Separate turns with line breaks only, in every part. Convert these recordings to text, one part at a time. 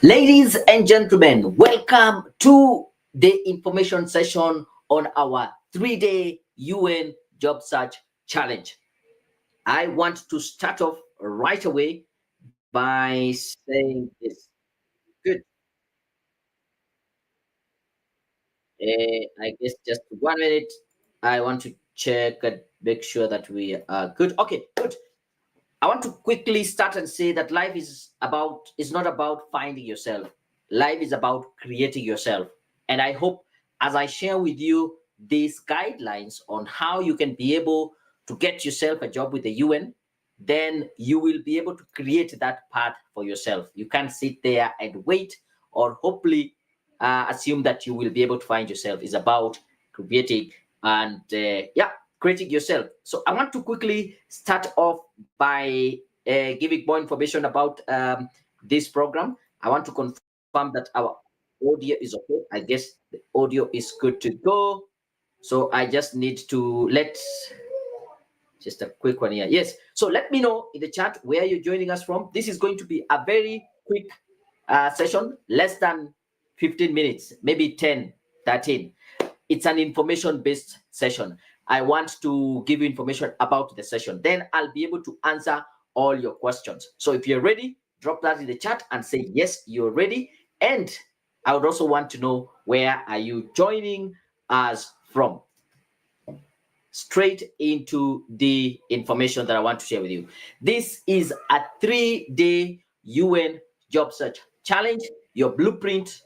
Ladies and gentlemen, welcome to the information session on our 3-day UN job search challenge. I want to start off right away by saying this. Good. I guess just 1 minute. I want to check and make sure that we are good. Okay, good. I want to quickly start and say that life is not about finding yourself. Life is about creating yourself. And I hope as I share with you these guidelines on how you can be able to get yourself a job with the UN, then you will be able to create that path for yourself. You can't sit there and wait or hopefully assume that you will be able to find yourself. It's about creating and creating yourself. So I want to quickly start off by giving more information about this program. I want to confirm that our audio is okay. I guess the audio is good to go. So I just need to just a quick one here. Yes. So let me know in the chat where you're joining us from. This is going to be a very quick session, less than 15 minutes, maybe 10, 13. It's an information-based session. I want to give you information about the session. Then I'll be able to answer all your questions. So if you're ready, drop that in the chat and say, yes, you're ready. And I would also want to know where are you joining us from. Straight into the information that I want to share with you. This is a 3-day UN job search challenge, your blueprint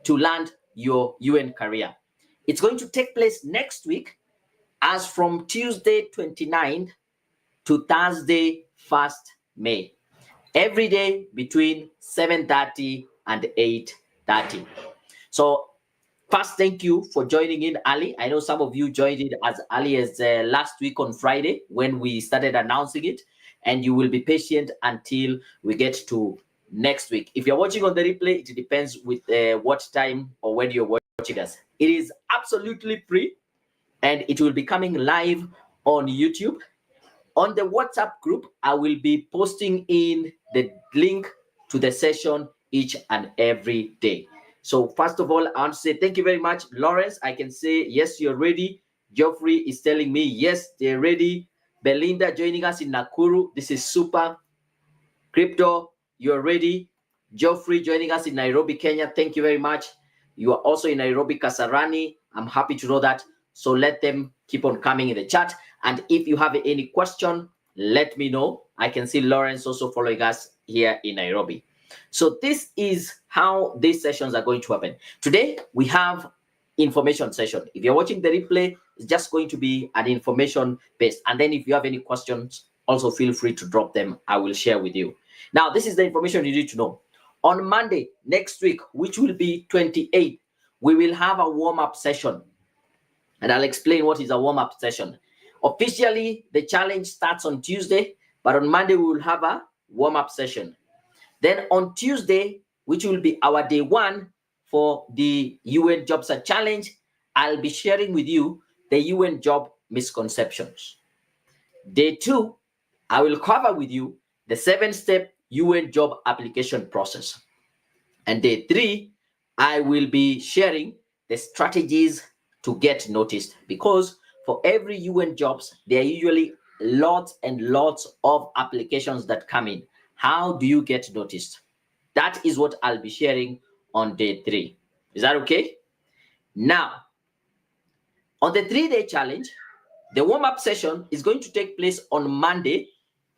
to land your UN career. It's going to take place next week as from Tuesday 29th to Thursday 1st May. Every day between 7:30 and 8:30. So first, thank you for joining in early. I know some of you joined it as early as last week on Friday when we started announcing it, and you will be patient until we get to next week. If you're watching on the replay, it depends with what time or when you're watching us. It is absolutely free, and it will be coming live on YouTube. On the WhatsApp group, I will be posting in the link to the session each and every day. So first of all, I want to say thank you very much. Lawrence, I can say, yes, you're ready. Geoffrey is telling me, yes, they're ready. Belinda joining us in Nakuru. This is super. Crypto, you're ready. Geoffrey joining us in Nairobi, Kenya. Thank you very much. You are also in Nairobi, Kasarani. I'm happy to know that. So let them keep on coming in the chat. And if you have any question, let me know. I can see Lawrence also following us here in Nairobi. So this is how these sessions are going to happen. Today, we have information session. If you're watching the replay, it's just going to be an information based. And then if you have any questions, also feel free to drop them. I will share with you. Now, this is the information you need to know. On Monday next week, which will be 28th, we will have a warm-up session. And I'll explain what is a warm-up session. Officially, the challenge starts on Tuesday, but on Monday, we will have a warm-up session. Then on Tuesday, which will be our day one for the UN Job Search Challenge, I'll be sharing with you the UN job misconceptions. Day two, I will cover with you the 7-step UN job application process. And day three, I will be sharing the strategies to get noticed, because for every UN jobs, there are usually lots and lots of applications that come in. How do you get noticed? That is what I'll be sharing on day three. Is that okay? Now, on the 3-day challenge, the warm-up session is going to take place on Monday,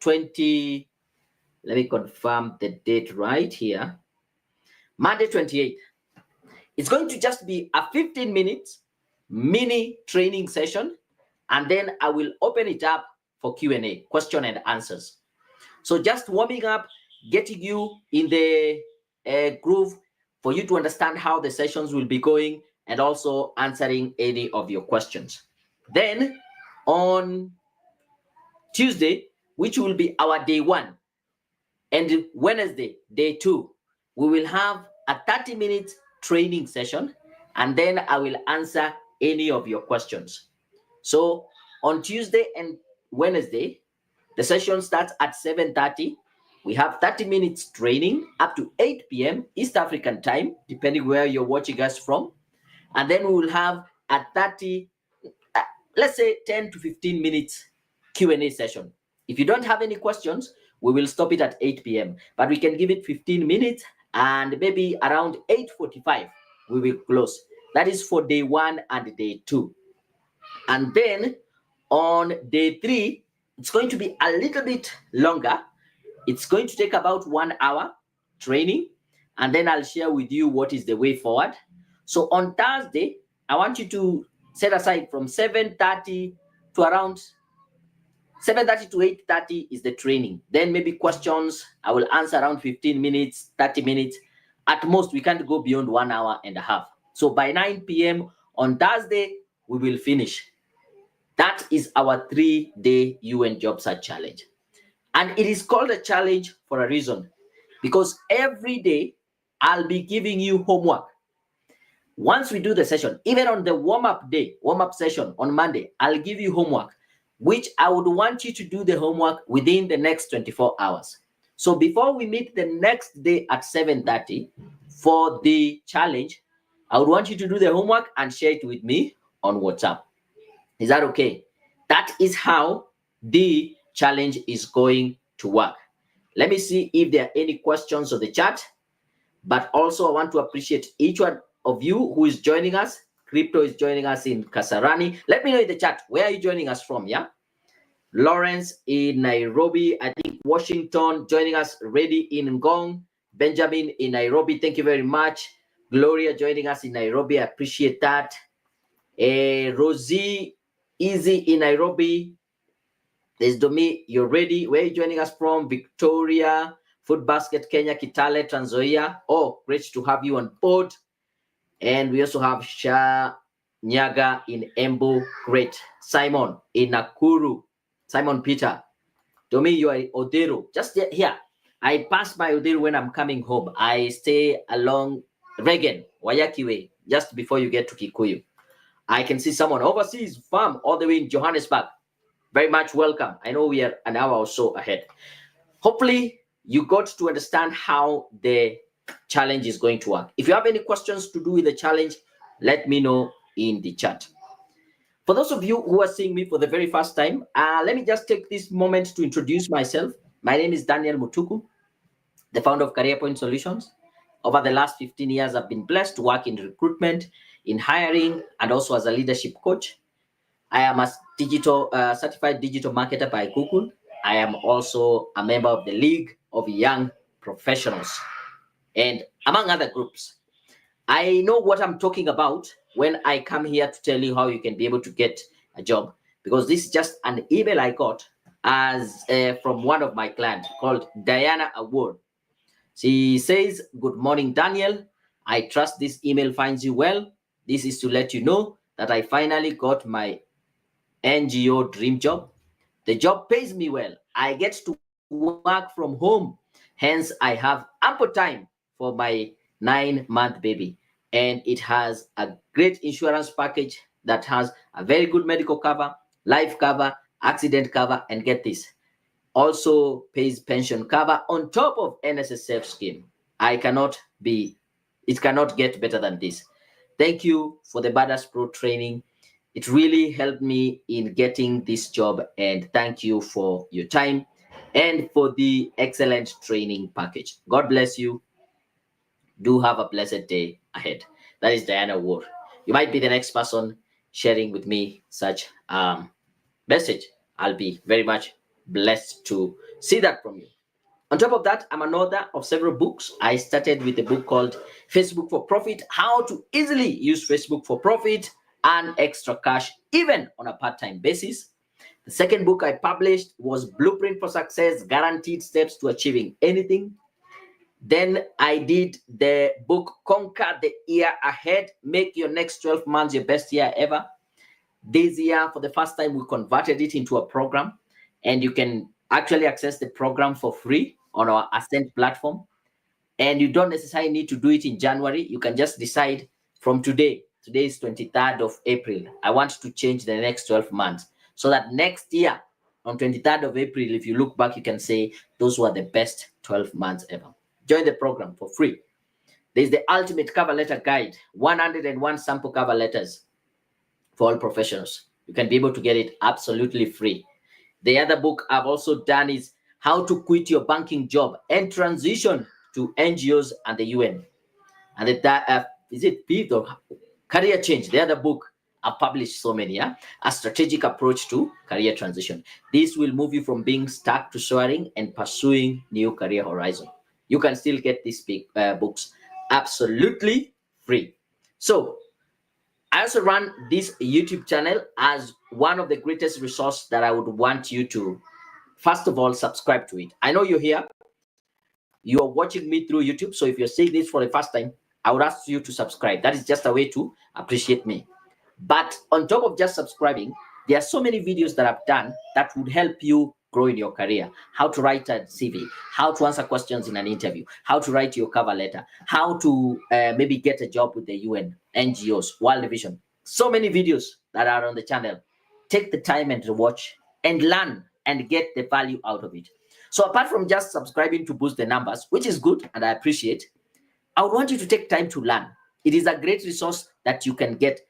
let me confirm the date right here. Monday 28th. It's going to just be a 15-minute mini training session, and then I will open it up for Q&A, question and answers. So just warming up, getting you in the groove for you to understand how the sessions will be going, and also answering any of your questions. Then on Tuesday, which will be our day one, and Wednesday, day two, we will have a 30-minute training session, and then I will answer any of your questions. So on Tuesday and Wednesday, the session starts at 7:30. We have 30 minutes training up to 8 p.m. East African time, depending where you're watching us from. And then we will have a 30, let's say 10 to 15 minutes Q&A session. If you don't have any questions, we will stop it at 8 p.m. But we can give it 15 minutes, and maybe around 8:45 we will close. That is for day 1 and day 2. And then on day 3, it's going to be a little bit longer. It's going to take about 1 hour training, and then I'll share with you what is the way forward. So on Thursday, I want you to set aside from 7:30 to around 7:30 to 8:30 is the training. Then maybe questions, I will answer around 15 minutes, 30 minutes. At most, we can't go beyond 1 hour and a half. So by 9 p.m. on Thursday, we will finish. That is our 3-day UN Job Search Challenge. And it is called a challenge for a reason, because every day I'll be giving you homework. Once we do the session, even on the warm-up day, warm-up session on Monday, I'll give you homework, which I would want you to do the homework within the next 24 hours. So before we meet the next day at 7:30 for the challenge, I would want you to do the homework and share it with me on WhatsApp. Is that okay? That is how the challenge is going to work. Let me see if there are any questions on the chat. But also, I want to appreciate each one of you who is joining us. Crypto is joining us in Kasarani. Let me know in the chat, where are you joining us from? Yeah. Lawrence in Nairobi. I think Washington joining us. Ready in Ngong. Benjamin in Nairobi. Thank you very much. Gloria joining us in Nairobi. I appreciate that. Rosie Easy in Nairobi. There's Domi. You're ready. Where are you joining us from? Victoria. Food Basket, Kenya, Kitale, Trans Nzoia. Oh, great to have you on board. And we also have Sha Nyaga in Embu. Great. Simon in Nakuru. Simon Peter. Domi, you are in Odero. Just here. I pass by Odero when I'm coming home. I stay along Regen, Wayaki Way, just before you get to Kikuyu. I can see someone overseas farm all the way in Johannesburg. Very much welcome. I know we are an hour or so ahead. Hopefully, you got to understand how the challenge is going to work. If you have any questions to do with the challenge, let me know in the chat. For those of you who are seeing me for the very first time, let me just take this moment to introduce myself. My name is Daniel Mutuku, the founder of Career Point Solutions. Over the last 15 years, I've been blessed to work in recruitment, in hiring, and also as a leadership coach. I am a certified digital marketer by Google. I am also a member of the League of Young Professionals, and among other groups. I know what I'm talking about when I come here to tell you how you can be able to get a job, because this is just an email I got as from one of my clients called Diana Award. She says, "Good morning, Daniel. I trust this email finds you well. This is to let you know that I finally got my NGO dream job. The job pays me well. I get to work from home. Hence, I have ample time for my 9-month baby. And it has a great insurance package that has a very good medical cover, life cover, accident cover, and get this, also pays pension cover on top of NSSF scheme. It cannot get better than this. Thank you for the Badass Pro training. It really helped me in getting this job, and thank you for your time and for the excellent training package. God bless you. Do have a blessed day ahead." That is Diana Ward. You might be the next person sharing with me such message. I'll be very much blessed to see that from you. On top of that, I'm an author of several books. I started with a book called Facebook for Profit, How to Easily Use Facebook for Profit and Extra Cash, even on a part-time basis. The second book I published was Blueprint for Success, Guaranteed Steps to Achieving Anything. Then I did the book Conquer the Year Ahead, Make Your Next 12 Months Your Best Year Ever. This year, for the first time, we converted it into a program, and you can actually access the program for free on our Ascent platform. And you don't necessarily need to do it in January. You can just decide from today. Today is 23rd of April. I want to change the next 12 months so that next year, on 23rd of April, if you look back, you can say those were the best 12 months ever. Join the program for free. There's the ultimate cover letter guide, 101 sample cover letters for all professionals. You can be able to get it absolutely free. The other book I've also done is How to Quit Your Banking Job and Transition to NGOs and the UN. And is it fifth or Career Change? The other book I've published so many, yeah? A strategic approach to career transition. This will move you from being stuck to soaring and pursuing new career horizon. You can still get these books absolutely free. So I also run this YouTube channel as one of the greatest resources that I would want you to, first of all, subscribe to it. I know you're here. You are watching me through YouTube. So if you're seeing this for the first time, I would ask you to subscribe. That is just a way to appreciate me. But on top of just subscribing, there are so many videos that I've done that would help you grow in your career. How to write a CV, how to answer questions in an interview, how to write your cover letter, how to maybe get a job with the UN, NGOs, World Vision. So many videos that are on the channel. Take the time and watch and learn and get the value out of it. So apart from just subscribing to boost the numbers, which is good and I appreciate, I would want you to take time to learn. It is a great resource that you can get.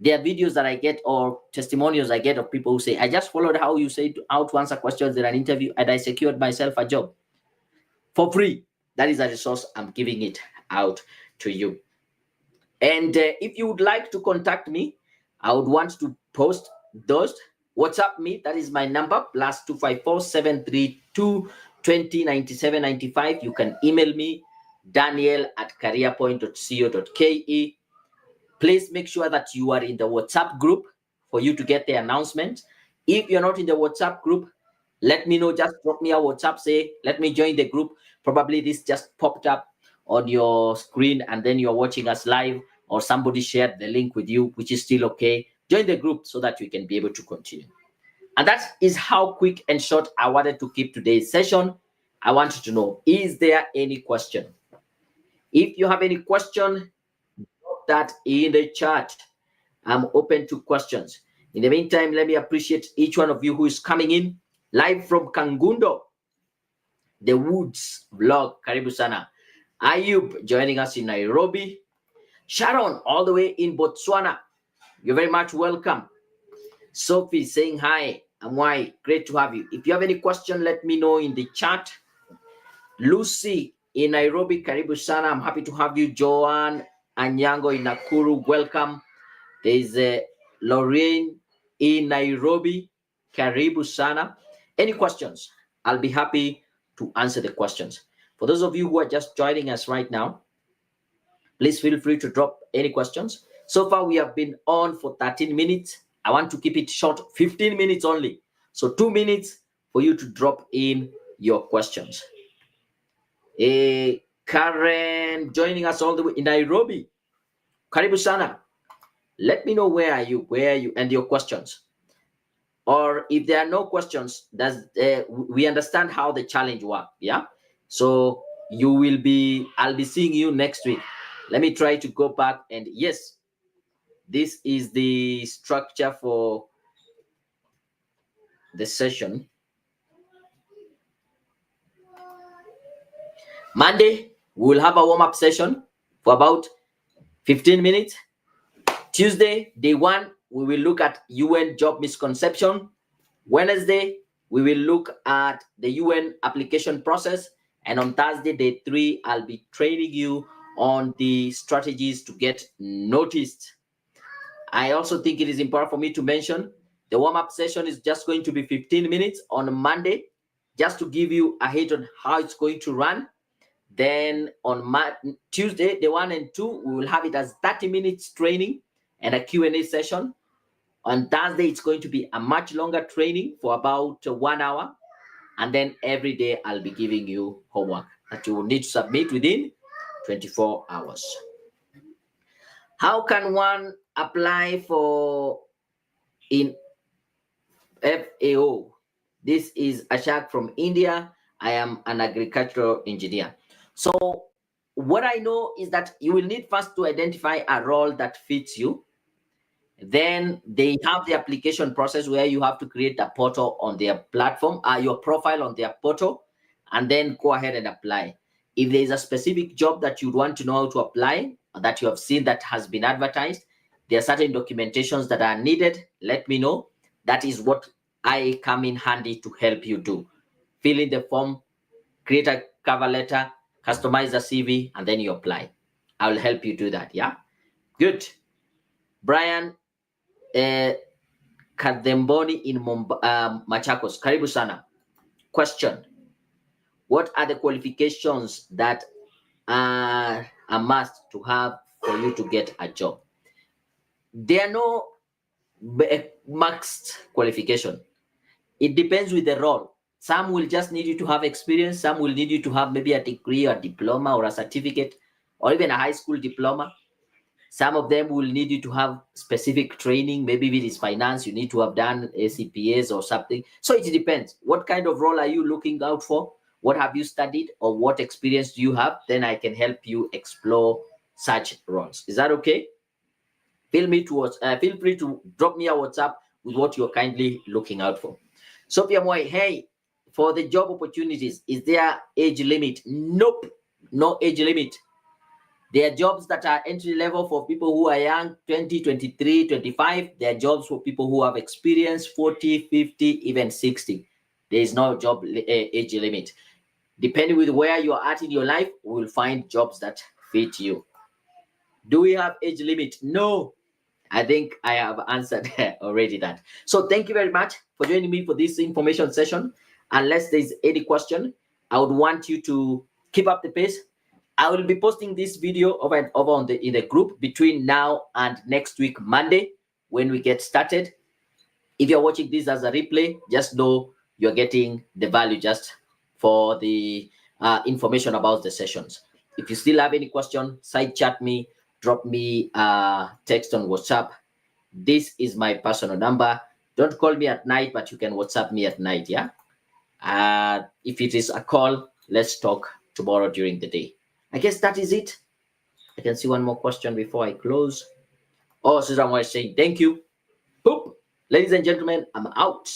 There are videos that I get or testimonials I get of people who say, I just followed how you say how to answer questions in an interview and I secured myself a job for free. That is a resource. I'm giving it out to you. And if you would like to contact me, I would want to post those. WhatsApp me. That is my number, +254 732 20 97 95. You can email me, daniel@careerpoint.co.ke. Please make sure that you are in the WhatsApp group for you to get the announcement. If you're not in the WhatsApp group, let me know. Just drop me a WhatsApp. Say, let me join the group. Probably this just popped up on your screen and then you're watching us live or somebody shared the link with you, which is still okay. Join the group so that we can be able to continue. And that is how quick and short I wanted to keep today's session. I want you to know, is there any question? If you have any question, drop that in the chat. I'm open to questions. In the meantime, let me appreciate each one of you who is coming in live from Kangundo, the Woods vlog. Karibu sana. Ayub joining us in Nairobi. Sharon all the way in Botswana. You're very much welcome. Sophie saying hi. Amwai, great to have you. If you have any question, let me know in the chat. Lucy in Nairobi, karibu sana. I'm happy to have you. Joanne Anyango in Nakuru, welcome. There's Lorraine in Nairobi, karibu sana. Any questions? I'll be happy to answer the questions. For those of you who are just joining us right now, please feel free to drop any questions. So far, we have been on for 13 minutes. I want to keep it short, 15 minutes only. So 2 minutes for you to drop in your questions. Karen joining us all the way in Nairobi. Karibu sana. Let me know where are you, and your questions. Or if there are no questions, we understand how the challenge works. Yeah. So I'll be seeing you next week. Let me try to go back and yes, this is the structure for the session. Monday, we will have a warm-up session for about 15 minutes. Tuesday, day 1, we will look at UN job misconception. Wednesday, we will look at the UN application process. And on Thursday, day 3, I'll be training you on the strategies to get noticed. I also think it is important for me to mention the warm-up session is just going to be 15 minutes on Monday, just to give you a hint on how it's going to run. Then on Tuesday, day 1 and 2, we will have it as 30 minutes training and a Q&A session. On Thursday, it's going to be a much longer training for about 1 hour. And then every day, I'll be giving you homework that you will need to submit within 24 hours. How can one apply for in FAO? This is Ashak from India. I am an agricultural engineer. So what I know is that you will need first to identify a role that fits you. Then they have the application process where you have to create a portal on their platform, your profile on their portal. and then go ahead and apply. If there is a specific job that you want to know how to apply, that you have seen that has been advertised, there are certain documentations that are needed, let me know. That is what I come in handy to help you do. Fill in the form, create a cover letter, customize the CV, and then you apply. I will help you do that. Yeah, good. Brian Kademboni in Machakos, karibu sana. Question: what are the qualifications that are a must to have for you to get a job? There are no maxed qualification. It depends with the role. Some will just need you to have experience. Some will need you to have maybe a degree or diploma or a certificate or even a high school diploma. Some of them will need you to have specific training. Maybe if it is finance, you need to have done ACPAs or something. So it depends. What kind of role are you looking out for? What have you studied or what experience do you have? Then I can help you explore such roles. Is that okay? Feel free to drop me a WhatsApp with what you're kindly looking out for. Sophia Moy, hey, for the job opportunities, is there age limit? Nope, no age limit. There are jobs that are entry level for people who are young, 20, 23, 25. There are jobs for people who have experience, 40, 50, even 60. There is no job age limit. Depending with where you are at in your life, we will find jobs that fit you. Do we have age limit? No. I think I have answered already that. So thank you very much for joining me for this information session. Unless there's any question, I would want you to keep up the pace. I will be posting this video over and over in the group between now and next week, Monday, when we get started. If you're watching this as a replay, just know you're getting the value just for the information about the sessions. If you still have any question, side chat me, drop me a text on WhatsApp. This is my personal number. Don't call me at night, but you can WhatsApp me at night, yeah? If it is a call, let's talk tomorrow during the day. I guess that is it. I can see one more question before I close. Oh, Susan was saying, thank you. Boop. Ladies and gentlemen, I'm out.